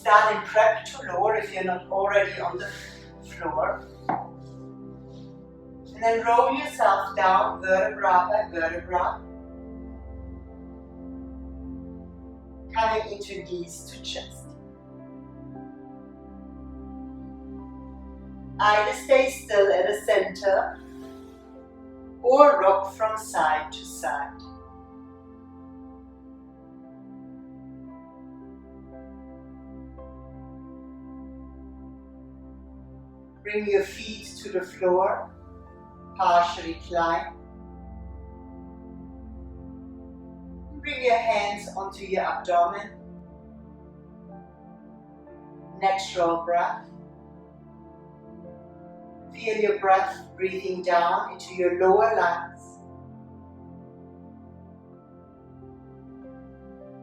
start in prep to lower if you're not already on the floor. And then roll yourself down vertebra by vertebra, coming into knees to chest. Either stay still at the center or rock from side to side. Bring your feet to the floor, partial recline. Bring your hands onto your abdomen. Natural breath. Feel your breath breathing down into your lower lungs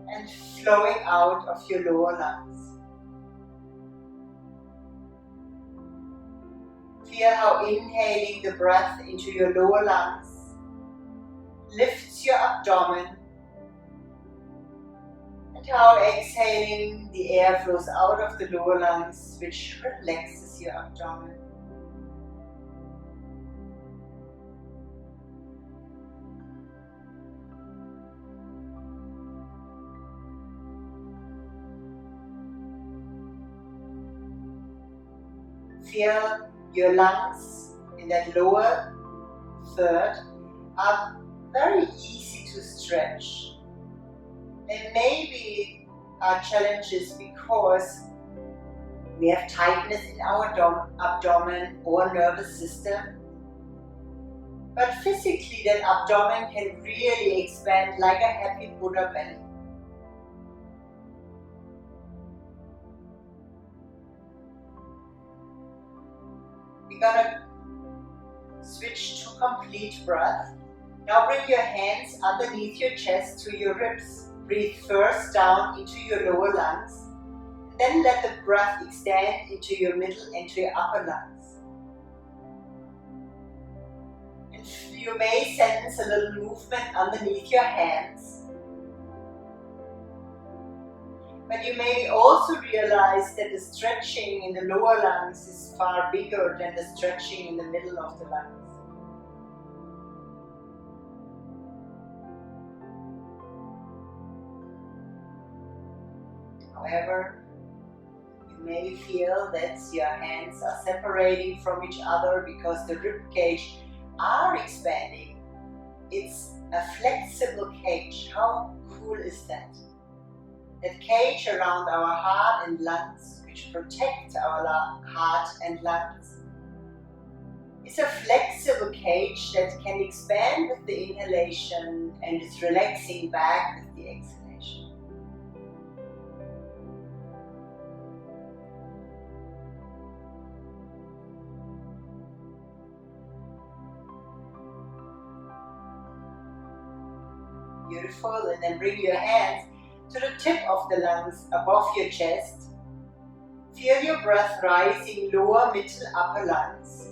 and flowing out of your lower lungs. Feel how inhaling the breath into your lower lungs lifts your abdomen, and how exhaling the air flows out of the lower lungs, which relaxes your abdomen. Feel your lungs in that lower third are very easy to stretch. There maybe are challenges because we have tightness in our abdomen or nervous system. But physically that abdomen can really expand like a happy Buddha belly. We're gonna switch to complete breath. Now bring your hands underneath your chest to your ribs. Breathe first down into your lower lungs, and then let the breath extend into your middle and to your upper lungs. And you may sense a little movement underneath your hands. But you may also realize that the stretching in the lower lungs is far bigger than the stretching in the middle of the lungs. However, you may feel that your hands are separating from each other because the rib cage are expanding. It's a flexible cage. How cool is that? That cage around our heart and lungs, which protect our heart and lungs, is a flexible cage that can expand with the inhalation and is relaxing back with the exhalation. Beautiful, and then bring your hands to the tip of the lungs above your chest. Feel your breath rising lower, middle, upper lungs.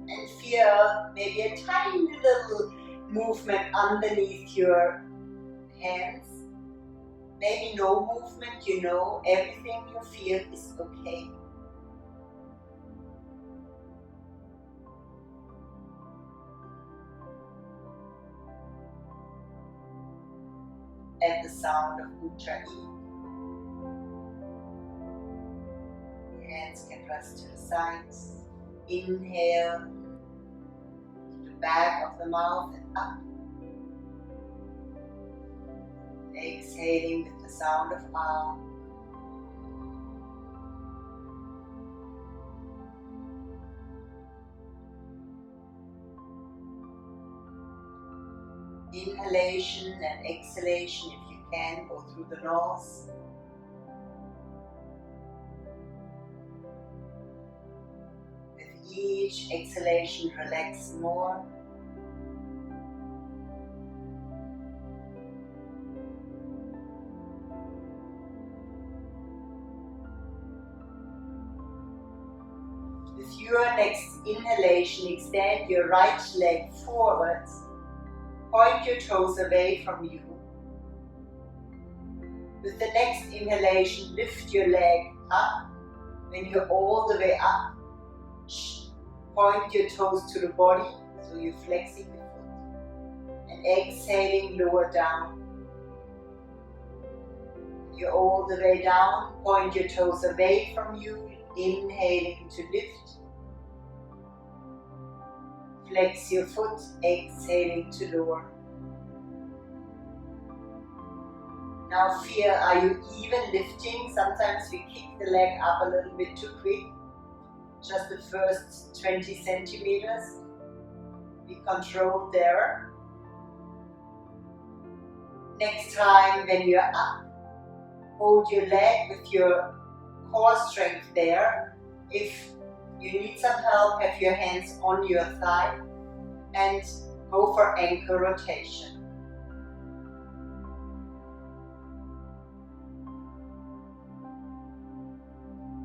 And feel maybe a tiny little movement underneath your hands. Maybe no movement, you know, everything you feel is okay. At the sound of Ujjayi. Hands can rest to the sides. Inhale to the back of the mouth and up. Exhaling with the sound of Ah. Inhalation and exhalation, if you can, go through the nose. With each exhalation, relax more. With your next inhalation, extend your right leg forwards. Point your toes away from you. With the next inhalation, lift your leg up. When you're all the way up, point your toes to the body, so you're flexing the foot. And exhaling, lower down. You're all the way down, point your toes away from you, inhaling to lift. Flex your foot, exhaling to lower. Now feel, are you even lifting? Sometimes we kick the leg up a little bit too quick. Just the first 20 centimeters. Be controlled there. Next time when you're up, hold your leg with your core strength there. If you need some help, have your hands on your thigh and go for ankle rotation.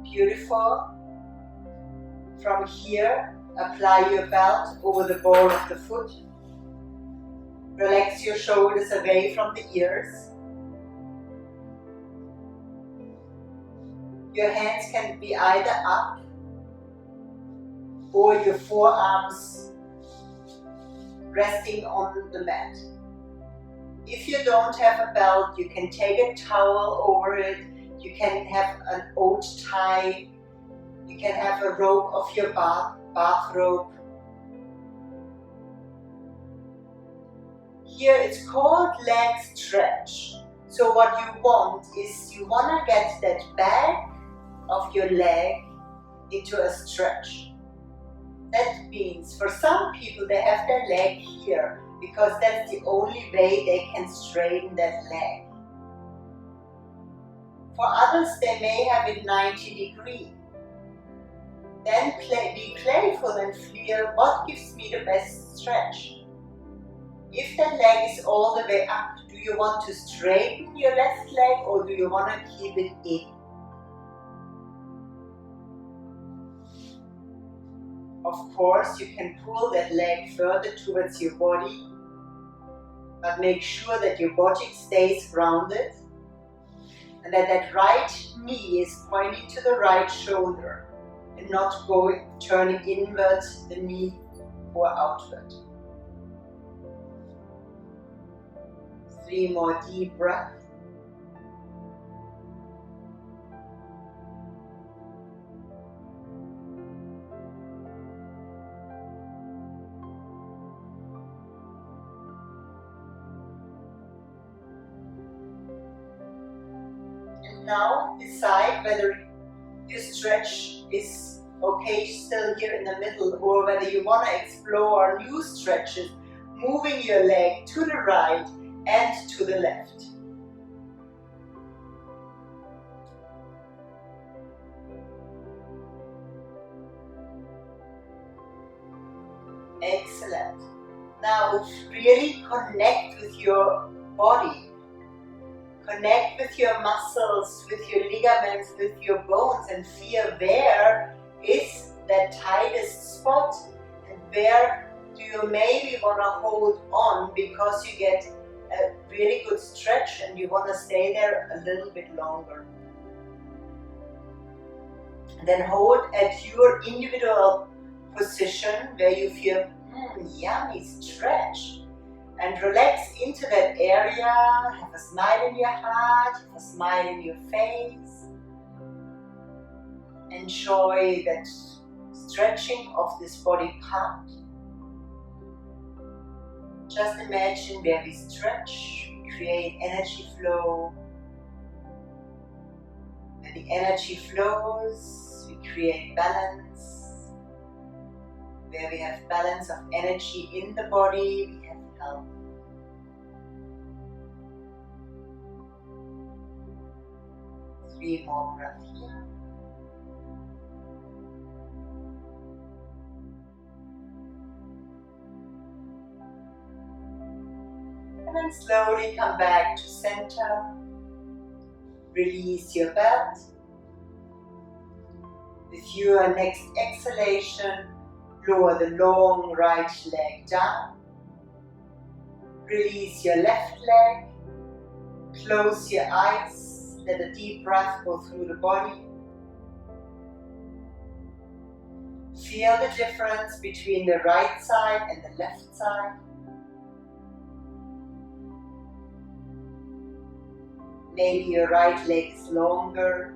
Beautiful. From here, apply your belt over the ball of the foot. Relax your shoulders away from the ears. Your hands can be either up or your forearms resting on the mat. If you don't have a belt, you can take a towel over it. You can have an oat tie. You can have a rope of your bath rope. Here it's called leg stretch. So what you want is you want to get that back of your leg into a stretch. That means for some people they have their leg here because that's the only way they can straighten that leg. For others they may have it 90 degrees. Then be playful and feel what gives me the best stretch. If the leg is all the way up, do you want to straighten your left leg or do you want to keep it in? Of course, you can pull that leg further towards your body, but make sure that your body stays grounded and that that right knee is pointing to the right shoulder and not turning inward the knee or outward. 3 more deep breaths. And now decide whether your stretch is okay still here in the middle or whether you want to explore new stretches, moving your leg to the right and to the left. Excellent. Now really connect with your body. Connect with your muscles, with your ligaments, with your bones and feel where is that tightest spot and where do you maybe want to hold on because you get a really good stretch and you want to stay there a little bit longer. And then hold at your individual position where you feel yummy stretch and relax into that area. Have a smile in your heart, have a smile in your face. Enjoy that stretching of this body part. Just imagine where we stretch, we create energy flow. When the energy flows, we create balance. Where we have balance of energy in the body, we have health. Three more breaths here. And then slowly come back to center. Release your belt. With With your next exhalation, lower the long right leg down. Release your left leg. Close your eyes. Let a deep breath go through the body. Feel the difference between the right side and the left side. Maybe your right leg is longer.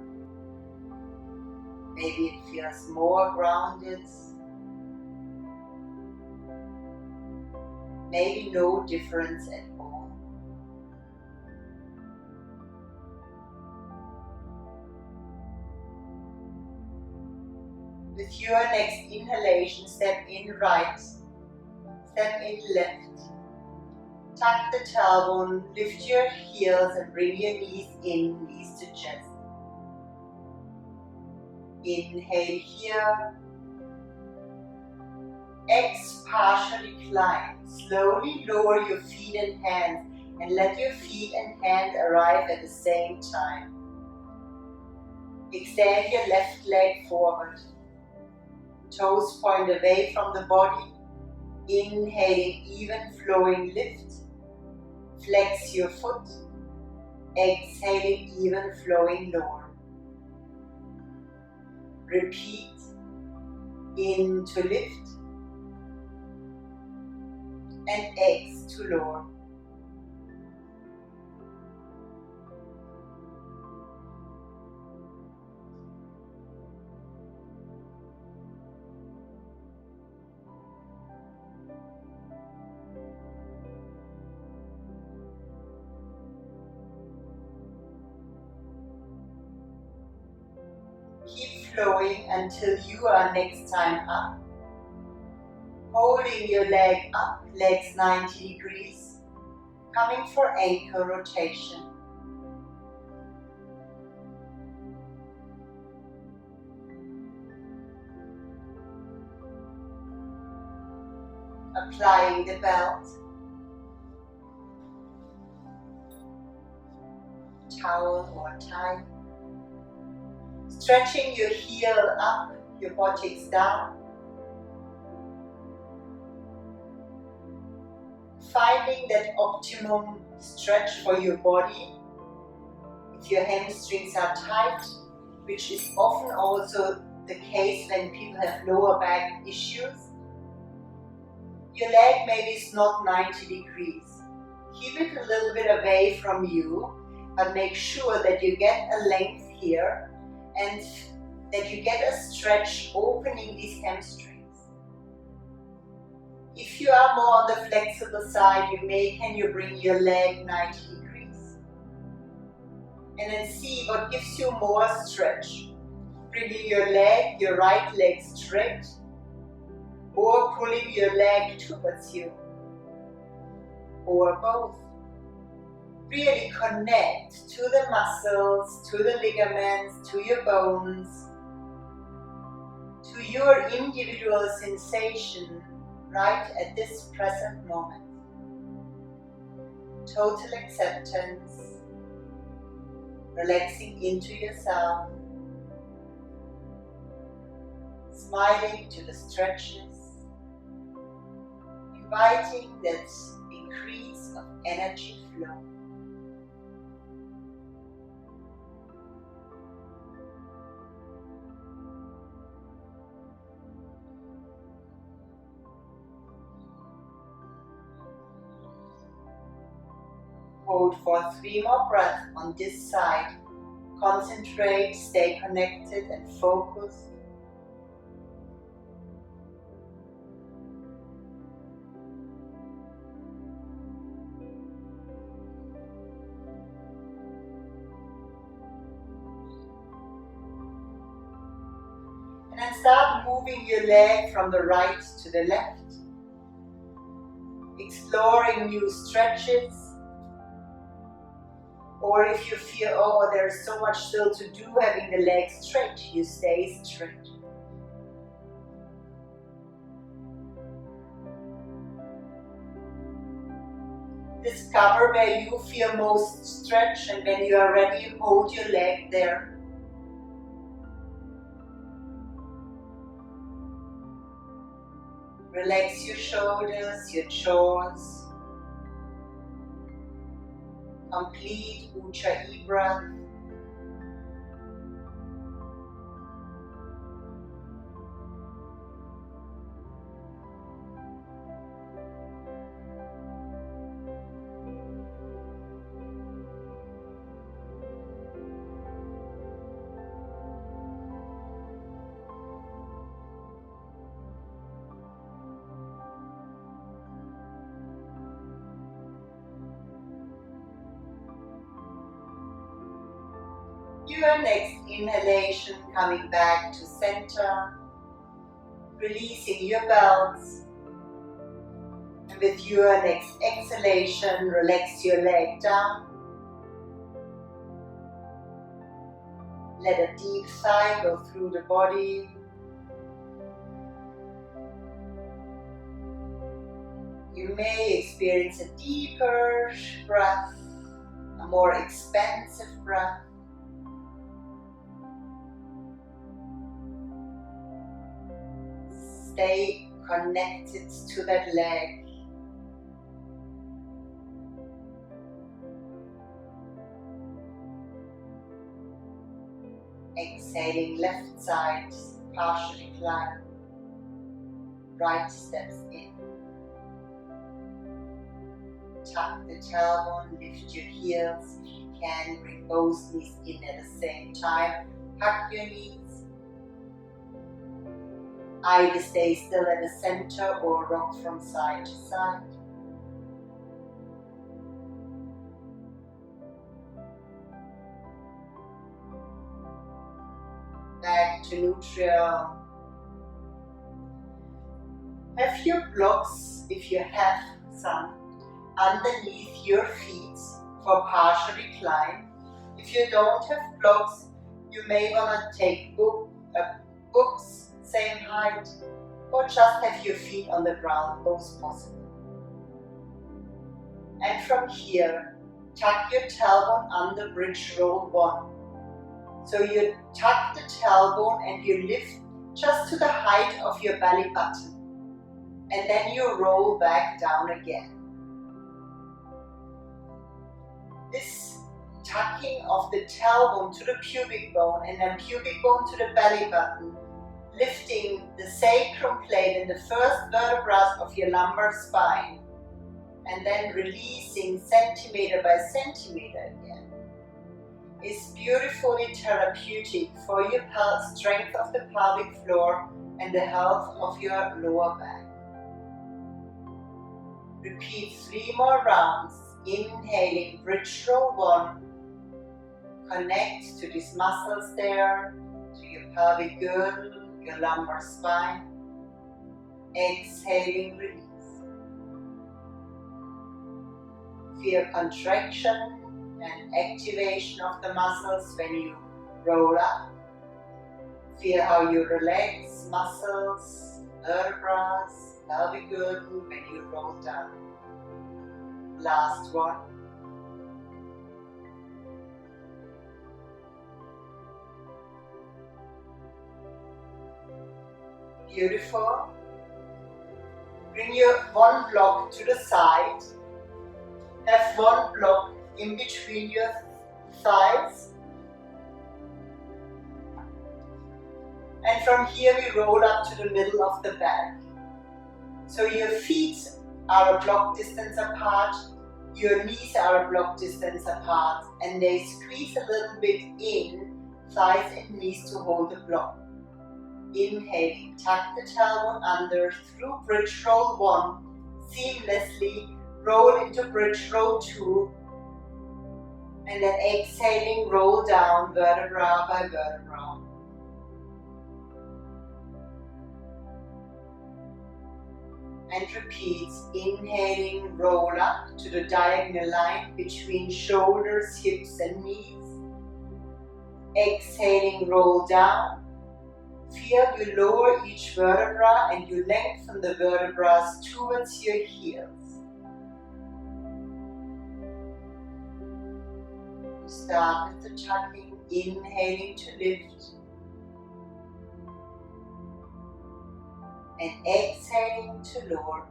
Maybe it feels more grounded. Maybe no difference at all. With your next inhalation, step in right, step in left. Tuck the tailbone, lift your heels and bring your knees in, knees to chest. Inhale here. Exhale, partially climb. Slowly lower your feet and hands and let your feet and hands arrive at the same time. Extend your left leg forward. Toes point away from the body. Inhaling, even flowing lift. Flex your foot. Exhaling, even flowing lower. Repeat. In to lift. And exhale to lower. Keep flowing until you are next time up. Holding your leg up, legs 90 degrees, coming for ankle rotation. Applying the belt, towel or tie. Stretching your heel up, your buttocks down. Finding that optimum stretch for your body. If your hamstrings are tight, which is often also the case when people have lower back issues, your leg maybe is not 90 degrees. Keep it a little bit away from you, but make sure that you get a length here and that you get a stretch opening these hamstrings. If you are more on the flexible side, can you bring your leg 90 degrees? And then see what gives you more stretch. Bringing your right leg straight, or pulling your leg towards you, or both. Really connect to the muscles, to the ligaments, to your bones, to your individual sensation right at this present moment. Total acceptance, relaxing into yourself, smiling to the stretches, inviting that increase of energy flow. Hold for 3 more breaths on this side. Concentrate, stay connected and focused. And then start moving your leg from the right to the left. Exploring new stretches. Or if you feel, oh, there's so much still to do having the legs straight, you stay straight. Discover where you feel most stretch, and when you are ready, hold your leg there. Relax your shoulders, your jaws. Complete Ujjayi breath. Your next inhalation, coming back to center, releasing your belts. And with your next exhalation, relax your leg down. Let a deep sigh go through the body. You may experience a deeper breath, a more expansive breath. Stay connected to that leg. Exhaling left side, partial recline. Right steps in. Tuck the tailbone, lift your heels. If you can, bring both knees in at the same time. Hug your knees. Either stay still at the center or rock from side to side. Back to neutral. Have your blocks, if you have some, underneath your feet for partial recline. If you don't have blocks, you may want to take books, same height, or just have your feet on the ground, both possible. And from here, tuck your tailbone under bridge roll 1. So you tuck the tailbone and you lift just to the height of your belly button. And then you roll back down again. This tucking of the tailbone to the pubic bone and then pubic bone to the belly button, lifting the sacrum plane and the first vertebrae of your lumbar spine, and then releasing centimeter by centimeter again, is beautifully therapeutic for your strength of the pelvic floor and the health of your lower back. Repeat 3 more rounds, inhaling bridge roll 1. Connect to these muscles there, to your pelvic girdle, your lumbar spine. Exhaling, release. Feel contraction and activation of the muscles when you roll up. Feel how you relax muscles, vertebrae, pelvic girdle when you roll down. Last one. Beautiful. Bring your one block to the side. Have one block in between your thighs. And from here we roll up to the middle of the back. So your feet are a block distance apart, your knees are a block distance apart, and they squeeze a little bit in, thighs and knees to hold the block. Inhaling, tuck the tailbone under through bridge roll 1, seamlessly roll into bridge roll 2, and then exhaling, roll down vertebra by vertebra. And repeat, inhaling, roll up to the diagonal line between shoulders, hips and knees. Exhaling, roll down. Feel you lower each vertebra and you lengthen the vertebrae towards your heels. You start with the tucking, inhaling to lift. and exhaling to lower.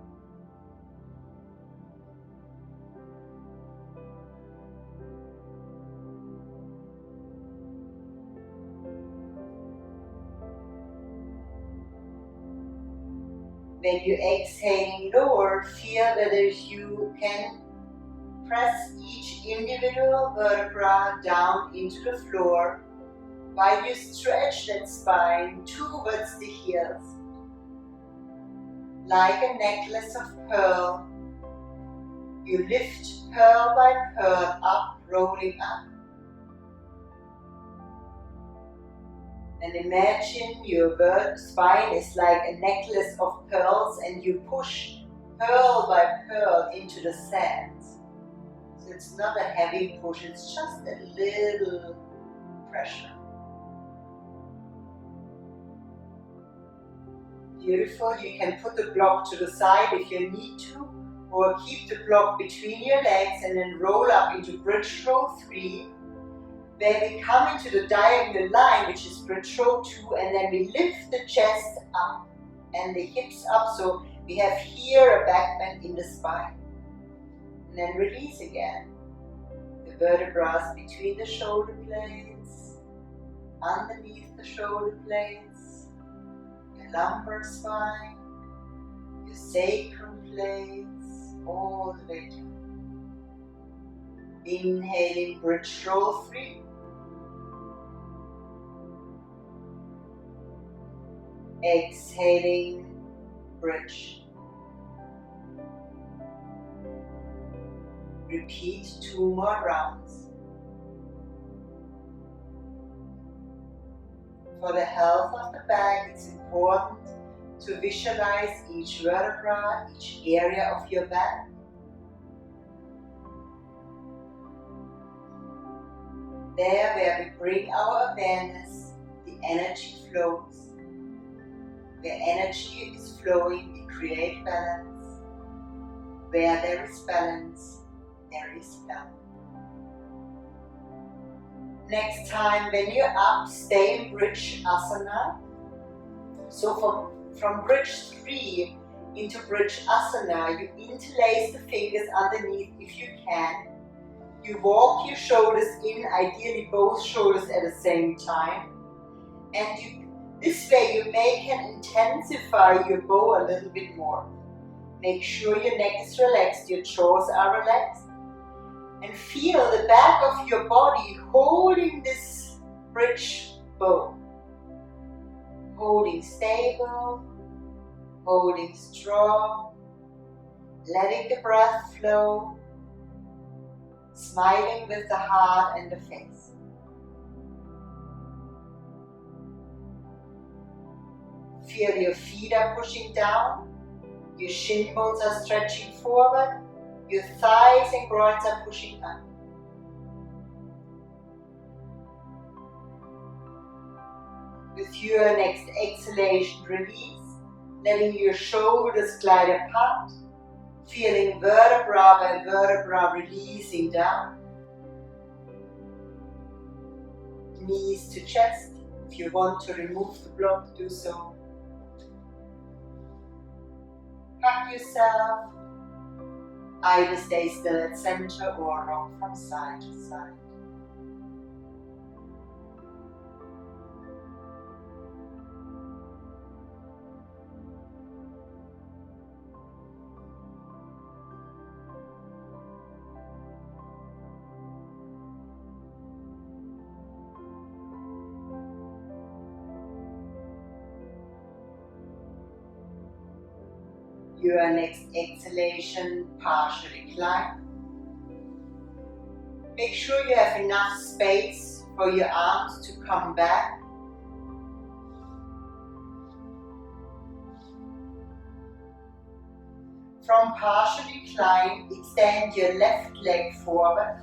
When you exhaling lower, feel whether you can press each individual vertebra down into the floor while you stretch that spine towards the heels. Like a necklace of pearl, you lift pearl by pearl up, rolling up. And imagine your spine is like a necklace of pearls and you push pearl by pearl into the sand. So it's not a heavy push, it's just a little pressure. Beautiful. You can put the block to the side if you need to, or keep the block between your legs and then roll up into bridge row 3. Where we come into the diagonal line, which is bridge row 2, and then we lift the chest up and the hips up, so we have here a back bend in the spine. And then release again. The vertebrae between the shoulder blades, underneath the shoulder blades, your lumbar spine, your sacral blades, all the way down. Inhaling bridge row 3. Exhaling, bridge. Repeat 2 more rounds. For the health of the back, it's important to visualize each vertebra, each area of your back. There where we bring our awareness, the energy flows. Where energy is flowing, we create balance. Where there is balance, there is love. Next time when you're up, stay in bridge asana. So from bridge 3 into bridge asana, you interlace the fingers underneath if you can. You walk your shoulders in, ideally both shoulders at the same time. And this way you can intensify your bow a little bit more. Make sure your neck is relaxed, your jaws are relaxed. And feel the back of your body holding this bridge bow. Holding stable, holding strong, letting the breath flow, smiling with the heart and the face. Feel your feet are pushing down, your shin bones are stretching forward, your thighs and groins are pushing up. With your next exhalation, release, letting your shoulders glide apart, feeling vertebra by vertebra releasing down. Knees to chest. If you want to remove the block, do so. Hug yourself. Either stay still at center or rock from side to side. Your next exhalation, partial recline. Make sure you have enough space for your arms to come back. From partial recline, extend your left leg forward.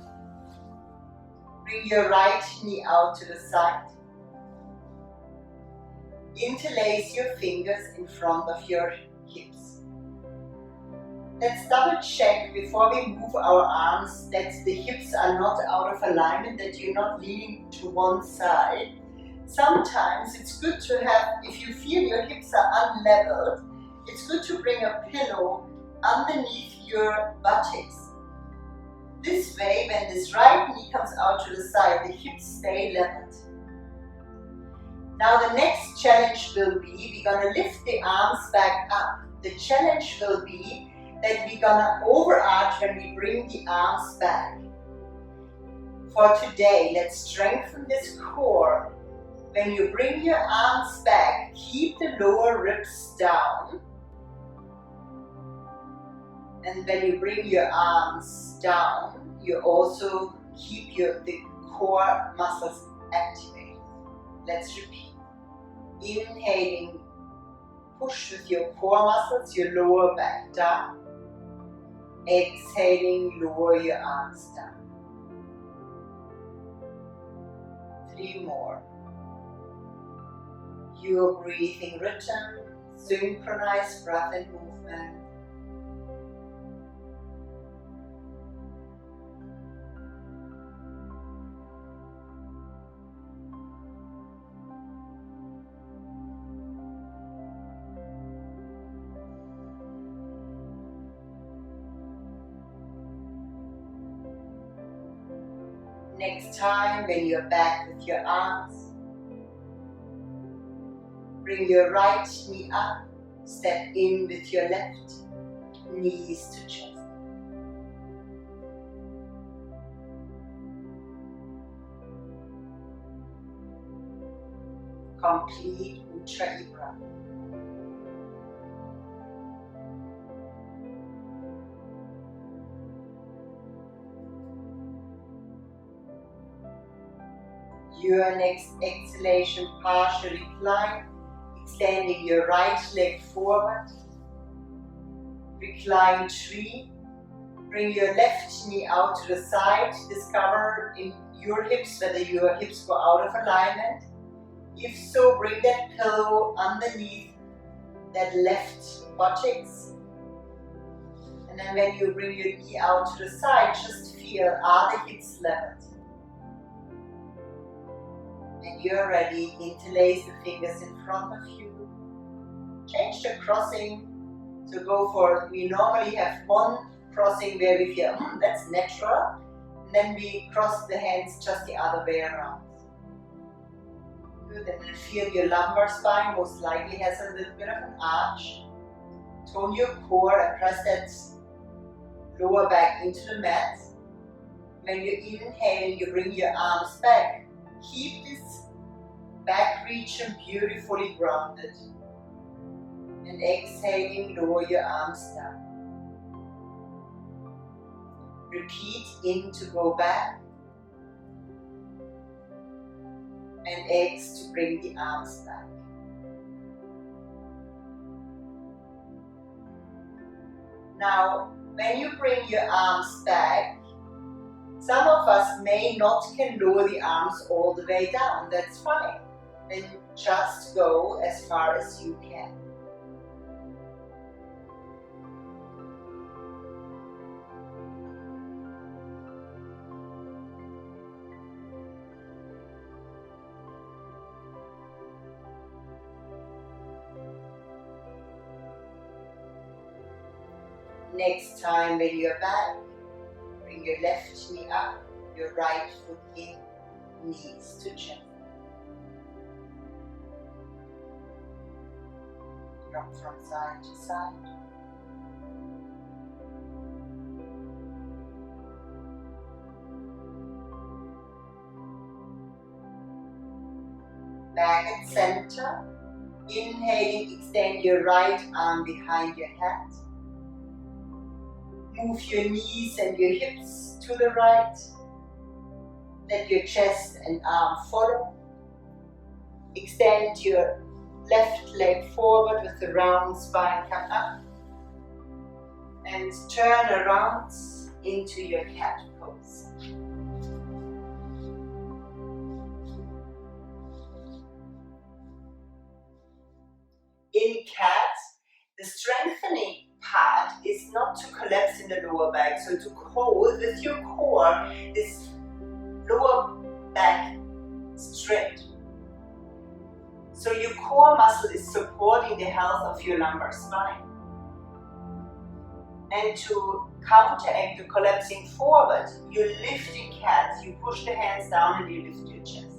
Bring your right knee out to the side. Interlace your fingers in front of your hips. Let's double check before we move our arms that the hips are not out of alignment, that you're not leaning to one side. Sometimes it's good to have, if you feel your hips are unleveled, it's good to bring a pillow underneath your buttocks. This way, when this right knee comes out to the side, the hips stay leveled. Now the next challenge will be, we're going to lift the arms back up. The challenge will be that we're going to overarch when we bring the arms back. For today, let's strengthen this core. When you bring your arms back, keep the lower ribs down. And when you bring your arms down, you also keep the core muscles activated. Let's repeat. Inhaling, push with your core muscles, your lower back down. Exhaling, lower your arms down. 3 more. Your breathing rhythm, synchronized breath and movement. Next time, when you're back with your arms, bring your right knee up, step in with your left, knees to chest. Complete Ujjayi. Your next exhalation, partial recline, extending your right leg forward. Reclined tree. Bring your left knee out to the side. Discover in your hips whether your hips go out of alignment. If so, bring that pillow underneath that left buttocks. And then when you bring your knee out to the side, just feel, are the hips leveled? And you're ready, interlace the fingers in front of you. Change the crossing. So go for, we normally have one crossing where we feel, that's natural. And then we cross the hands just the other way around. Good, and then feel your lumbar spine most likely has a little bit of an arch. Tone your core and press that lower back into the mat. When you inhale, you bring your arms back. Keep this back region beautifully grounded. And exhaling, lower your arms down. Repeat in to go back. And exhale to bring the arms back. Now, when you bring your arms back, some of us may not can lower the arms all the way down. That's fine. Then just go as far as you can. Next time when you're back, bring your left knee up, your right foot in, knees to chest. Rock from side to side. Back at center. Inhaling, extend your right arm behind your head. Move your knees and your hips to the right. Let your chest and arm follow. Extend your left leg forward with the round spine, come up. And turn around into your cat pose. In cat, the strengthening part is not to collapse in the lower back, so to hold with your core this lower back straight. So your core muscle is supported supporting the health of your lumbar spine. And to counteract the collapsing forward, you lift in cat, you push the hands down and you lift your chest.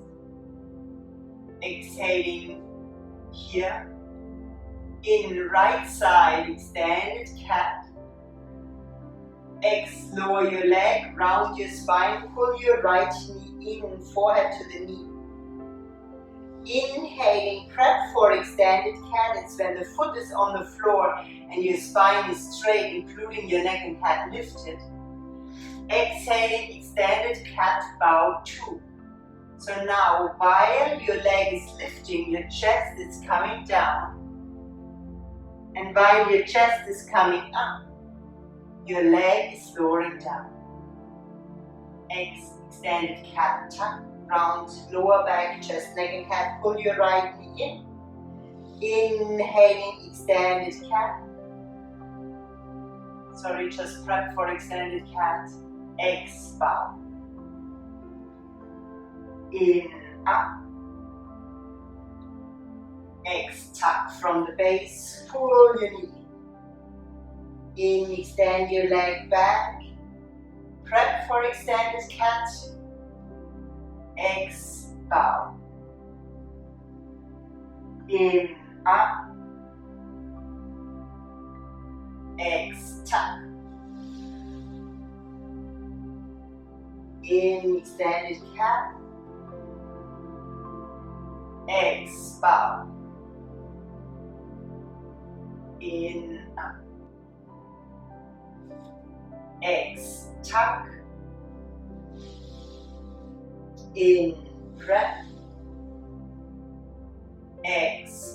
Exhaling here. In right side, extended cat. Lower your leg, round your spine, pull your right knee in, forehead to the knee. Inhaling, prep for extended cat. It's when the foot is on the floor and your spine is straight, including your neck and head lifted. Exhaling, extended cat, bow 2. So now, while your leg is lifting, your chest is coming down. And while your chest is coming up, your leg is lowering down. Extended cat, tuck, round, lower back, chest, neck and head. Pull your right knee in. Inhaling, extended cat. Sorry, just prep for extended cat. Bow. In, up. Tuck from the base, pull your knee. In, extend your leg back. Prep for extended cat. Bow. In, up. Tuck. In, extended cat. Bow. In, up. Tuck. In, prep.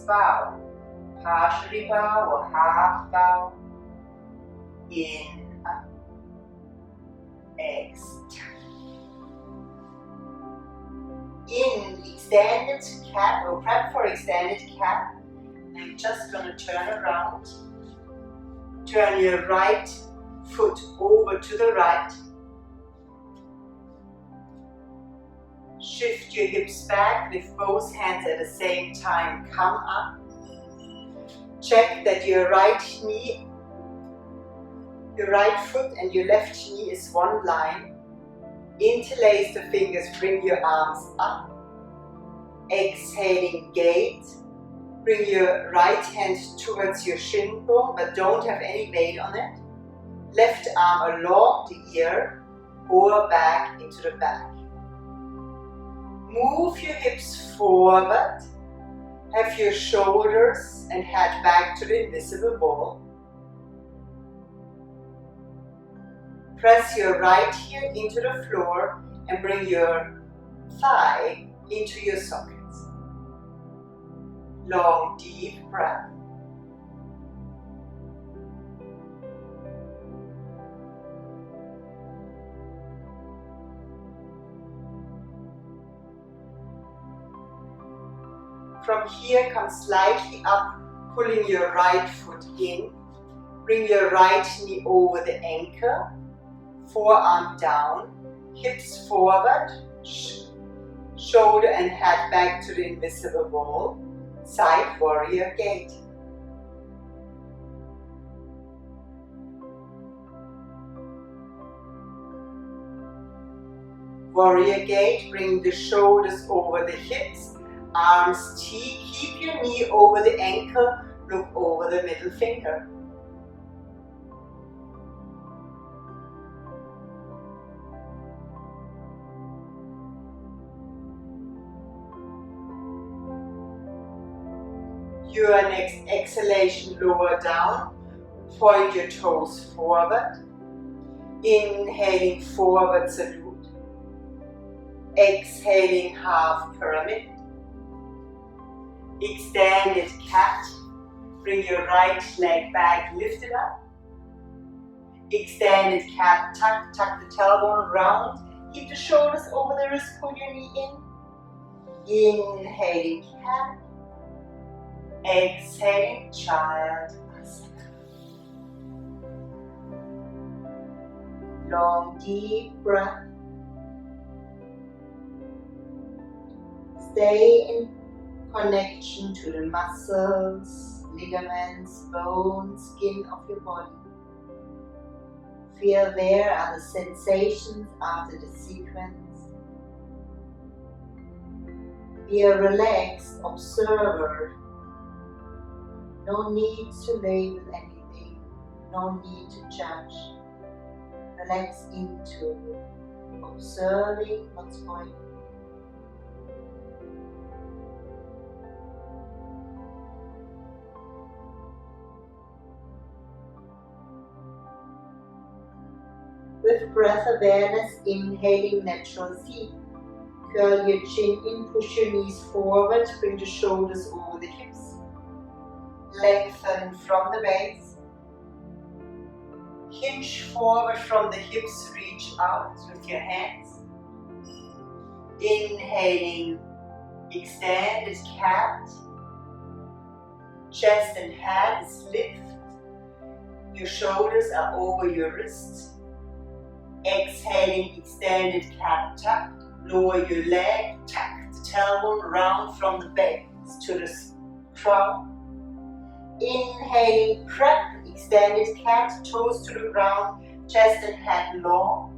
Bow. Partially bow or half bow. In, up. Tuck. In, extended cat or prep for extended cat. I'm just going to turn around. Turn your right foot over to the right. Shift your hips back, lift both hands at the same time, come up. Check that your right knee, your right foot and your left knee is one line. Interlace the fingers, bring your arms up. Exhaling, gate. Bring your right hand towards your shin bone, but don't have any weight on it. Left arm along the ear, or back into the back. Move your hips forward. Have your shoulders and head back to the invisible wall. Press your right heel into the floor and bring your thigh into your sockets. Long, deep breath. From here, come slightly up, pulling your right foot in. Bring your right knee over the ankle, forearm down, hips forward, shoulder and head back to the invisible wall. Side warrior gate. Warrior gate, bring the shoulders over the hips, arms T, keep your knee over the ankle, look over the middle finger. Your next exhalation, lower down, point your toes forward. Inhaling, forward salute. Exhaling, half pyramid. Extended cat. Bring your right leg back, lift it up. Extended cat, tuck the tailbone round. Keep the shoulders over the wrist, pull your knee in. Inhaling, cat. Exhaling, child. Long, deep breath. Stay in connection to the muscles, ligaments, bones, skin of your body. Feel where are the sensations after the sequence. Be a relaxed observer. No need to label anything, no need to judge. Relax into observing what's going on. With breath awareness, inhaling natural seat. Curl your chin in, push your knees forward, bring the shoulders over the hips. Lengthen from the base. Hinge forward from the hips, reach out with your hands. Inhaling, extended cat. Chest and head is lift. Your shoulders are over your wrists. Exhaling, extended cat tuck. Lower your leg, tuck the tailbone round from the base to the crown. Inhaling, prep, extended cat, toes to the ground, chest and head long.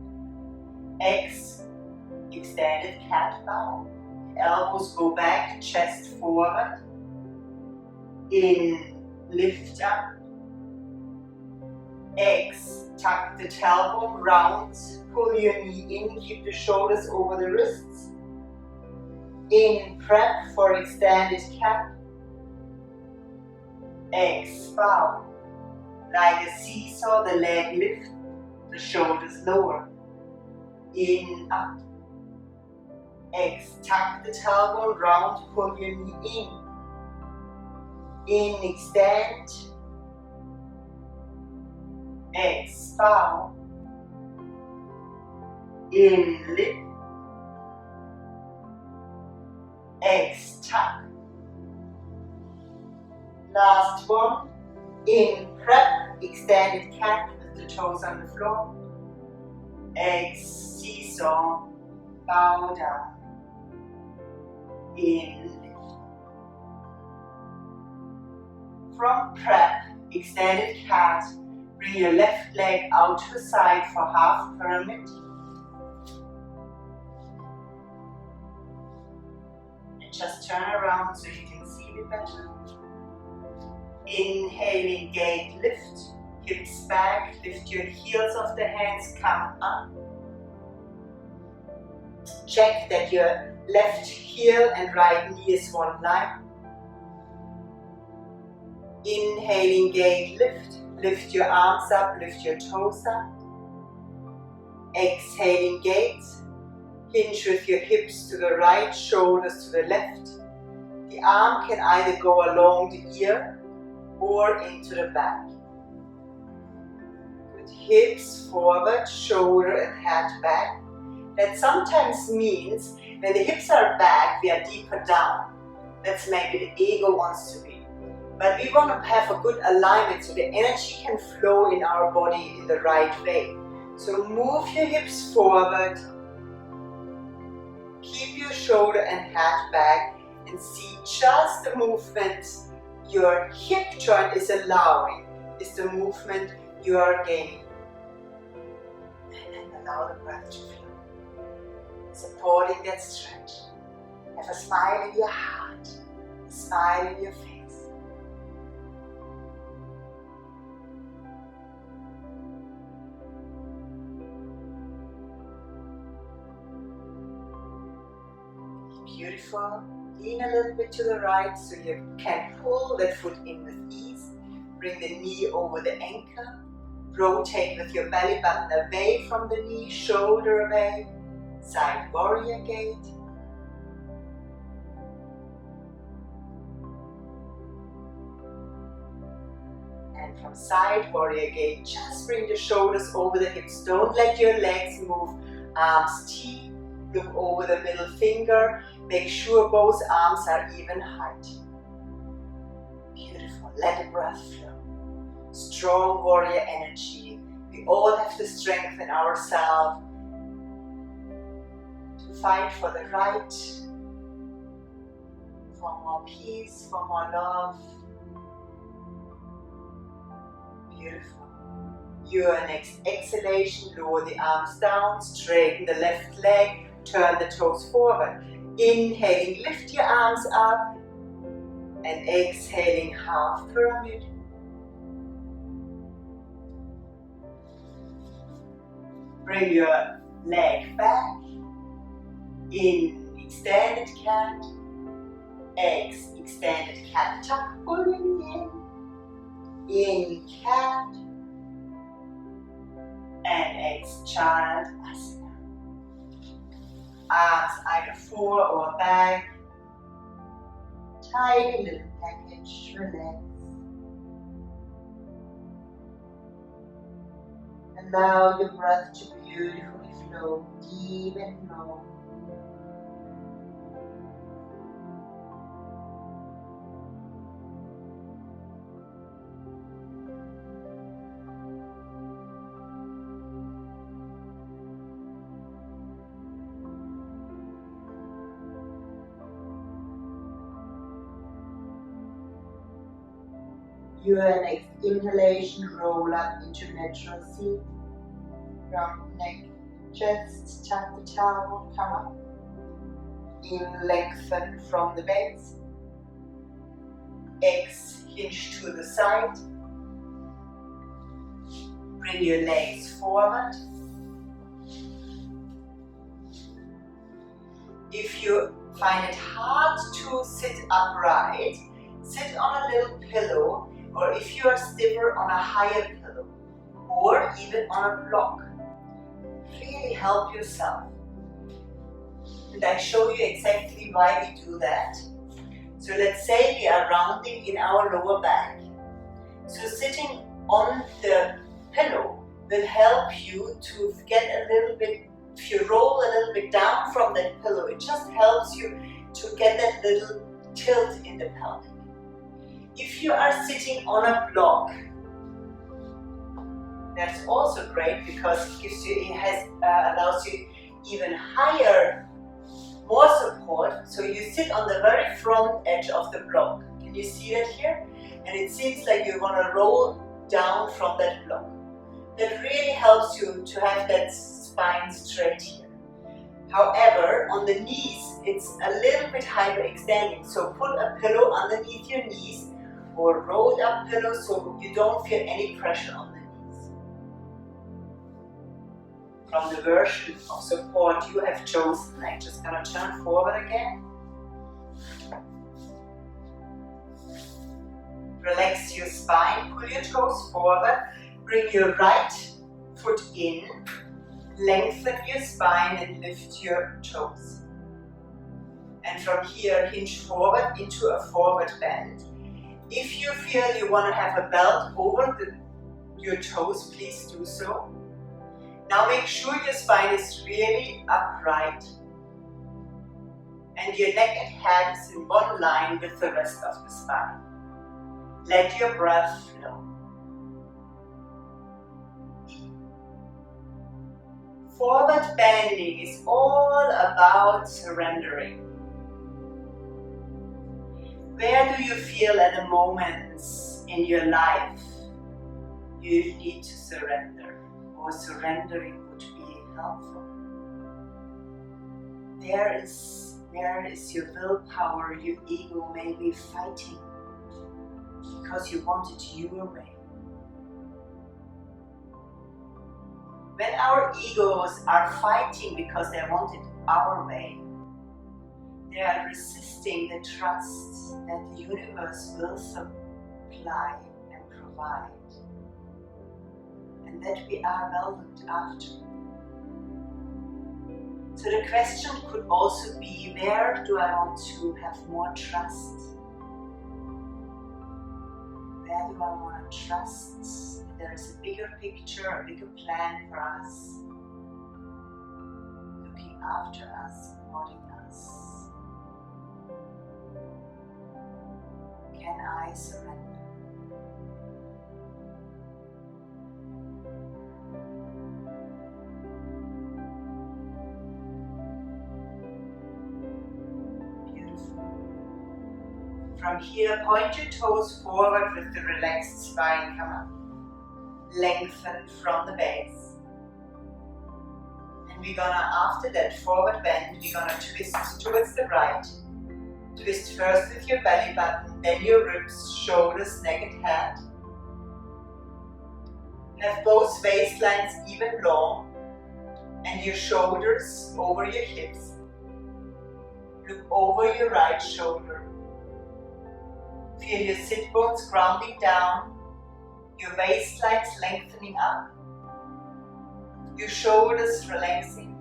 Extended cat bow. Elbows go back, chest forward. In, lift up. Tuck the tailbone round, pull your knee in, keep the shoulders over the wrists. In, prep for extended cat. Bow. Like a seesaw, the leg lift, the shoulders lower. In, up. Tuck the tailbone round, pull your knee in. In, extend. Bow. In, lift. Tuck. Last one. In, prep, extended cat with the toes on the floor. Seesaw, bow down. In, lift. From prep, extended cat, bring your left leg out to the side for half pyramid. And just turn around so you can see it better. Inhaling, gate lift, hips back, lift your heels of the hands, come up. Check that your left heel and right knee is one line. Inhaling, gate lift, lift your arms up, lift your toes up. Exhaling, gate, hinge with your hips to the right, shoulders to the left. The arm can either go along the ear or into the back. Good. Hips forward, shoulder and head back. That sometimes means when the hips are back, we are deeper down. That's maybe the ego wants to be. But we want to have a good alignment so the energy can flow in our body in the right way. So move your hips forward. Keep your shoulder and head back and see just the movement your hip joint is allowing, is the movement you are gaining. And allow the breath to flow. Supporting that stretch. Have a smile in your heart, a smile in your face. Beautiful. Lean a little bit to the right so you can pull that foot in with ease. Bring the knee over the ankle. Rotate with your belly button away from the knee, shoulder away. Side warrior gate. And from side warrior gate, just bring the shoulders over the hips. Don't let your legs move. Arms T. Look over the middle finger. Make sure both arms are even height. Beautiful. Let the breath flow. Strong warrior energy. We all have to strengthen ourselves to fight for the right, for more peace, for more love. Beautiful. Your next exhalation, lower the arms down, straighten the left leg, turn the toes forward. Inhaling, lift your arms up, and exhaling, half pyramid. Bring your leg back, in extended cat, extended cat, tuck, pulling in cat, and child asana. Arms either fore or back, tiny little package, relax. Allow your breath to beautifully flow deep and low. Your next inhalation, roll up into natural seat. Round neck, chest, tuck the towel, come up. In, lengthen from the base. Hinge to the side. Bring your legs forward. If you find it hard to sit upright, sit on a little pillow, or if you are stiffer, on a higher pillow, or even on a block. Really help yourself. And I show you exactly why we do that. So let's say we are rounding in our lower back. So sitting on the pillow will help you to get a little bit, if you roll a little bit down from that pillow, it just helps you to get that little tilt in the pelvic. If you are sitting on a block, that's also great because it allows you even higher, more support. So you sit on the very front edge of the block. Can you see that here? And it seems like you want to roll down from that block. That really helps you to have that spine straight here. However, on the knees, it's a little bit hyperextending. So put a pillow underneath your knees or rolled up pillow so you don't feel any pressure on the knees. From the version of support you have chosen, I'm just gonna turn forward again. Relax your spine, pull your toes forward, bring your right foot in, lengthen your spine and lift your toes. And from here, hinge forward into a forward bend. If you feel you want to have a belt over your toes, please do so. Now make sure your spine is really upright and your neck and head is in one line with the rest of the spine. Let your breath flow. Forward bending is all about surrendering. Where do you feel at the moments in your life you need to surrender, or surrendering would be helpful? Where is your willpower, your ego may be fighting because you want it your way? When our egos are fighting because they want it our way, they are resisting the trust that the universe will supply and provide, and that we are well looked after. So the question could also be, where do I want to have more trust? Where do I want to trust that there is a bigger picture, a bigger plan for us, looking after us, supporting us? Can I surrender? Beautiful. From here, point your toes forward with the relaxed spine. Come up. Lengthen from the base. And we're gonna, after that forward bend, we're gonna twist towards the right. Twist first with your belly button, then your ribs, shoulders, neck and head. Have both waistlines even long and your shoulders over your hips. Look over your right shoulder. Feel your sit bones grounding down, your waistlines lengthening up, your shoulders relaxing.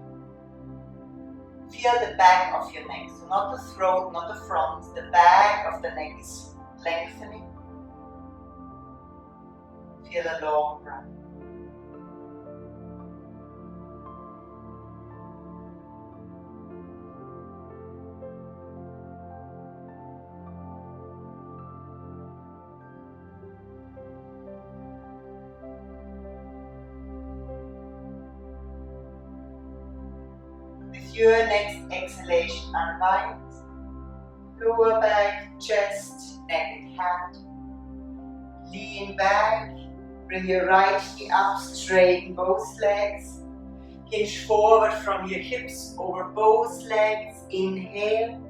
Feel the back of your neck, so not the throat, not the front, the back of the neck is lengthening. Feel a long breath. With your next exhalation, unwind. Lower back, chest, neck and head. Lean back. Bring your right knee up, straighten both legs. Hinge forward from your hips over both legs. Inhale.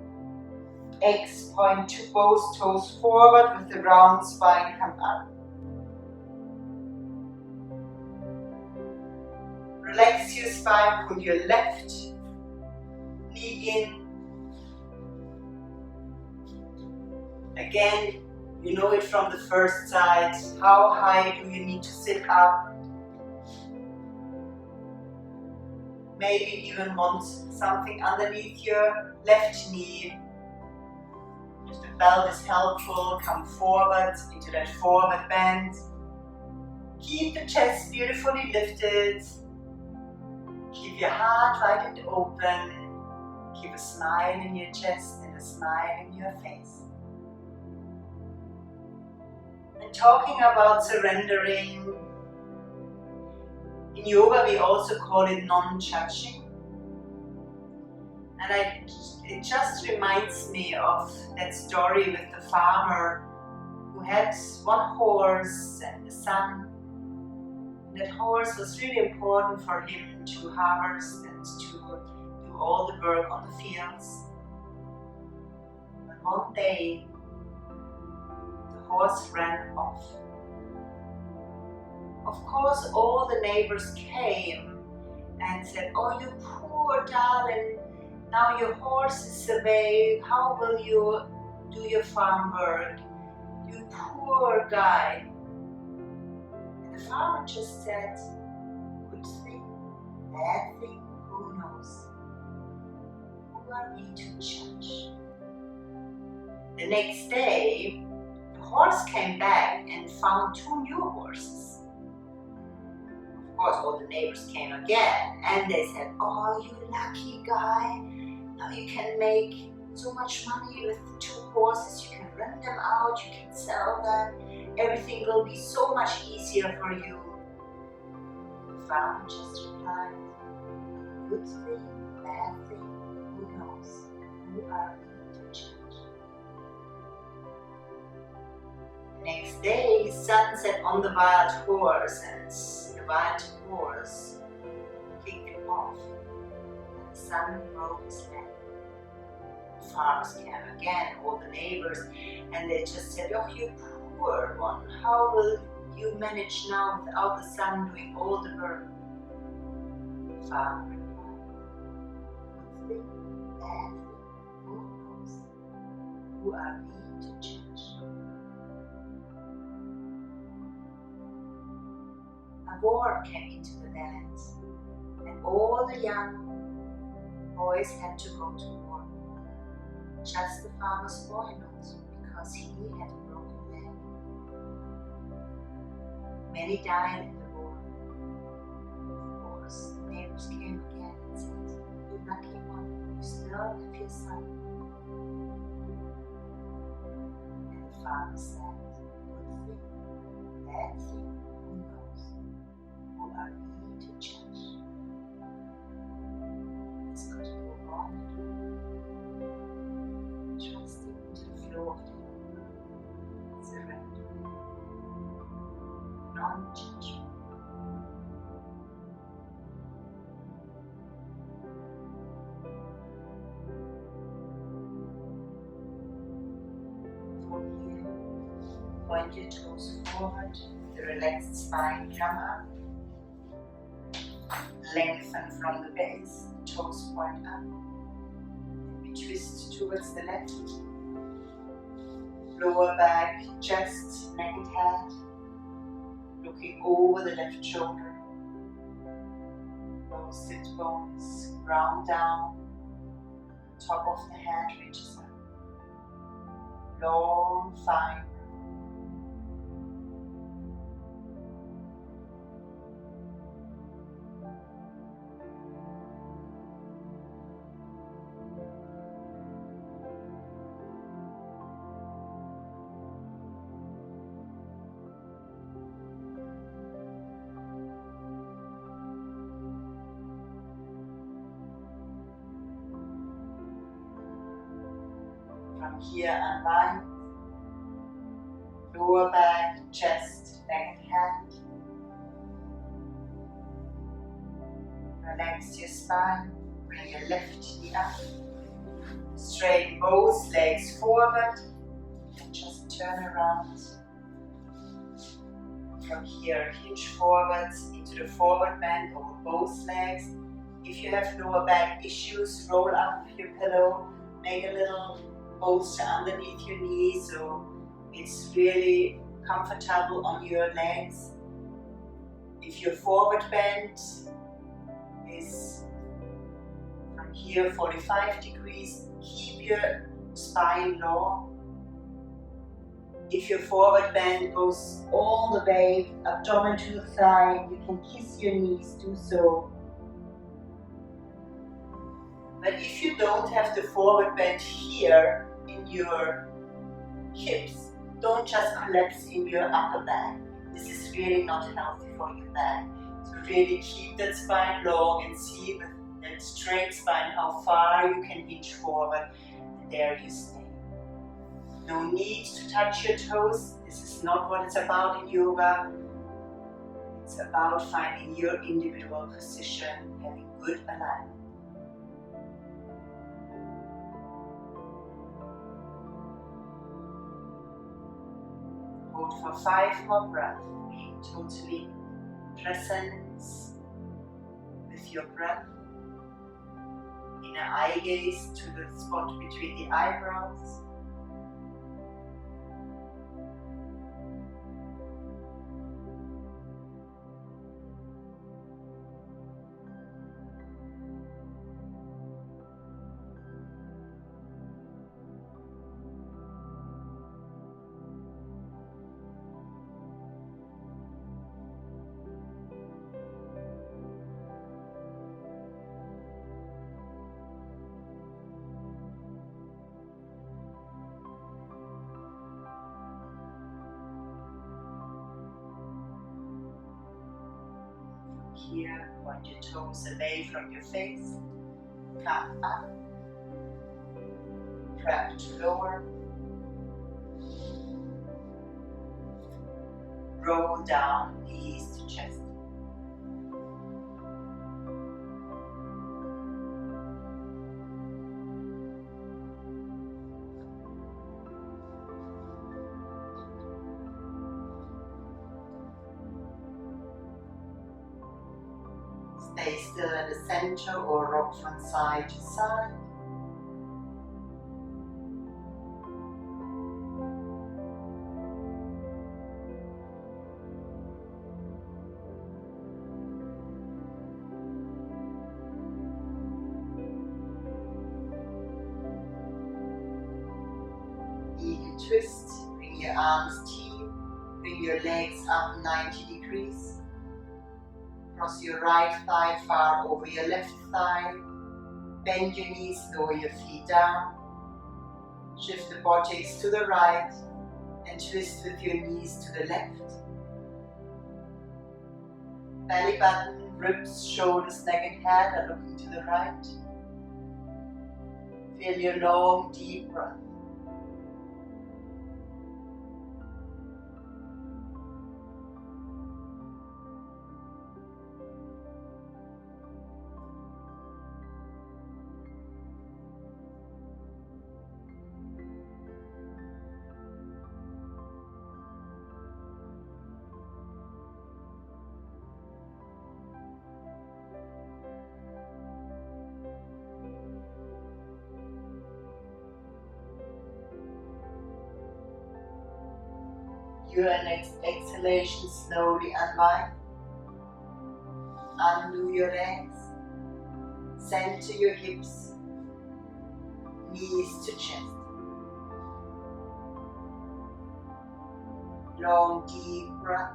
Exhale, point to both toes forward with the round spine, come up. Relax your spine, pull your left knee in. Again, you know it from the first side. How high do you need to sit up? Maybe even want something underneath your left knee. If the belt is helpful, come forward into that forward bend. Keep the chest beautifully lifted. Keep your heart wide and open. Keep a smile in your chest and a smile in your face. And talking about surrendering, in yoga we also call it non-judging. And it just reminds me of that story with the farmer who had one horse and a son. And that horse was really important for him to harvest and to do all the work on the fields. But one day, the horse ran off. Of course, all the neighbors came and said, "Oh, you poor darling, now your horse is away, how will you do your farm work? You poor guy." And the farmer just said, "Good thing, bad thing, who knows? Who are we to judge?" The next day, the horse came back and found 2 new horses. Of course, all the neighbors came again and they said, "Oh, you lucky guy. Now you can make so much money with the 2 horses. You can rent them out, you can sell them. Everything will be so much easier for you." The farmer just replied, "Good thing, bad thing, who knows? Who are we to judge?" The next day, his son sat on the wild horse and the wild horse kicked him off. And the son broke his leg. The farmers came again, all the neighbors, and they just said, "Oh, you poor one, how will you manage now without the son doing all the work?" The farmer replied, "Good thing, bad thing, who knows? Who are we to judge?" A war came into the land, and all the young boys had to go to war. Just the farmer's boy not, because he had a broken leg. Many died in the war. Of course, the neighbors came again and said, "You lucky one, you still have your son." And the farmer said, "Good thing, bad thing, who knows? Who are we to judge?" This could go on. Trusting into the flow of the universe. without judgment. From here, point your toes forward, the relaxed spine come up, lengthen from the base, toes point up, we twist towards the left, lower back, chest, neck and head, looking over the left shoulder, those sit bones ground down, top of the head reaches up, long fine. From here, unwind, lower back, chest, neck and head. Relax your spine, bring your left knee up. Straighten both legs forward and just turn around. From here, hinge forwards into the forward bend over both legs. If you have lower back issues, roll up your pillow, make a little bolster underneath your knee so it's really comfortable on your legs. If your forward bend is from here 45 degrees, keep your spine long. If your forward bend goes all the way, abdomen to the side, you can kiss your knees, do so. But if you don't have the forward bend here in your hips, don't just collapse in your upper back. This is really not healthy for your back. So really keep that spine long and see with that straight spine how far you can hinge forward, and there you stay. No need to touch your toes. This is not what it's about in yoga. It's about finding your individual position, having good alignment. Hold for 5 more breaths, being totally present with your breath. Inner eye gaze to the spot between the eyebrows. Here, point your toes away from your face, come up, prep to lower, roll down, knees to chest. Stay still in the center or rock from side to side. Eagle twist, bring your arms deep, bring your legs up 90 degrees. Cross your right thigh far over your left thigh. Bend your knees, lower your feet down. Shift the buttocks to the right and twist with your knees to the left. Belly button, ribs, shoulders, neck and head are looking to the right. Feel your long, deep breath. your next exhalation, slowly unwind. Undo your legs. Center your hips. Knees to chest. Long, deep breath.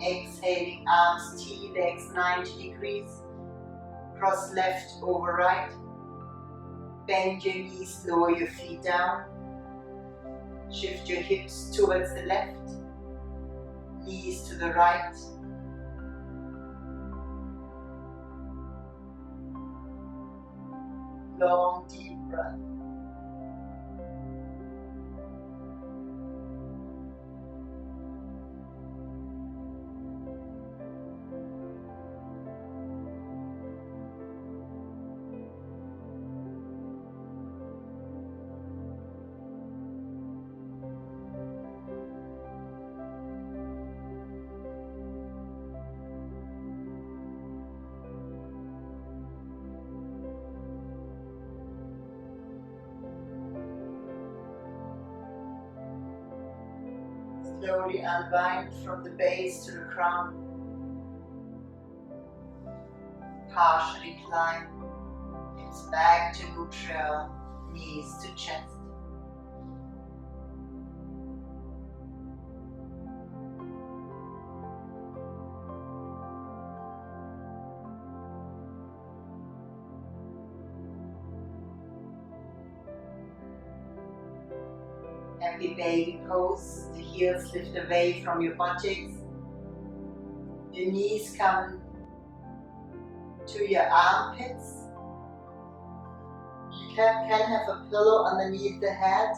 Exhaling, arms T, legs 90 degrees. Cross left over right. Bend your knees, lower your feet down. Shift your hips towards the left. Knees to the right. Long, deep breath. Slowly unwind from the base to the crown. Partially climb. Hips back to neutral. Knees to chest. Happy baby pose. The heels lift away from your buttocks. Your knees come to your armpits. You can have a pillow underneath the head.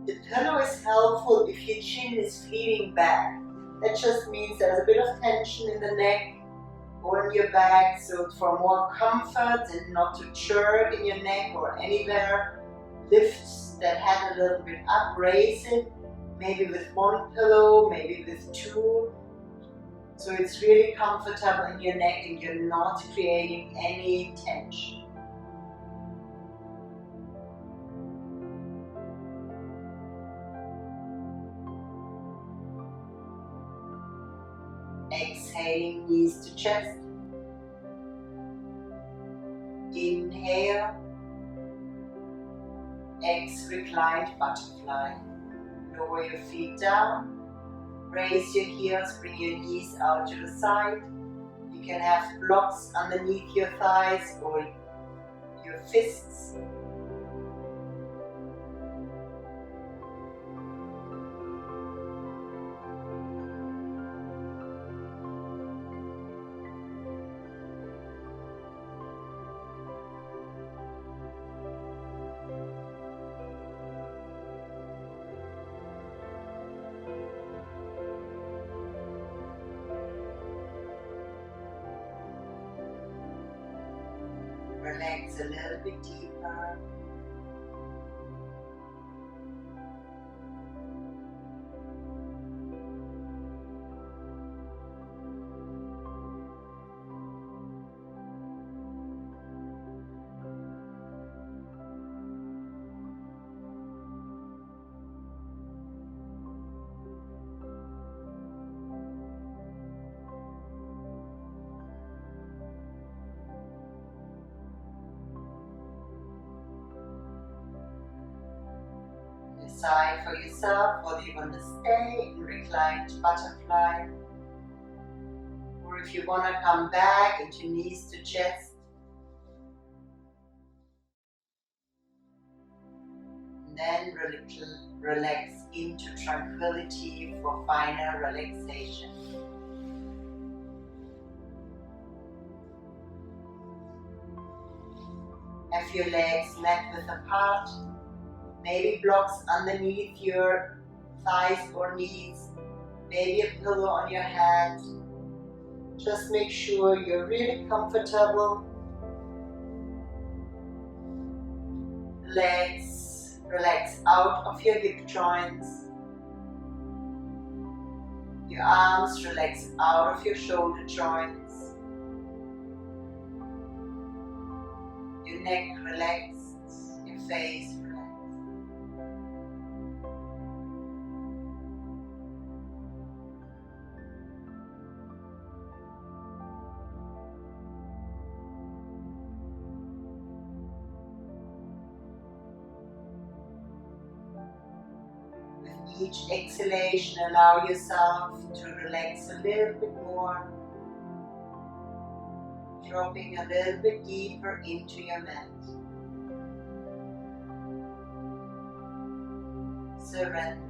The pillow is helpful if your chin is feeding back. That just means there's a bit of tension in the neck or in your back, so for more comfort and not to jerk in your neck or anywhere, lift that head a little bit up, raise it, maybe with one pillow, maybe with two, so it's really comfortable in your neck and you're not creating any tension. Exhaling, knees to chest. Inhale. Reclined butterfly. Lower your feet down. Raise your heels, bring your knees out to the side. You can have blocks underneath your thighs or your fists. Relax a little bit deeper. Decide for yourself whether you want to stay in reclined butterfly or if you want to come back into knees to chest. And then relax into tranquility for final relaxation. Have your legs mat width apart. Maybe blocks underneath your thighs or knees. Maybe a pillow on your head. Just make sure you're really comfortable. Legs relax out of your hip joints. Your arms relax out of your shoulder joints. Your neck relax. face relaxed. With each exhalation, allow yourself to relax a little bit more, dropping a little bit deeper into your mat. Surrender.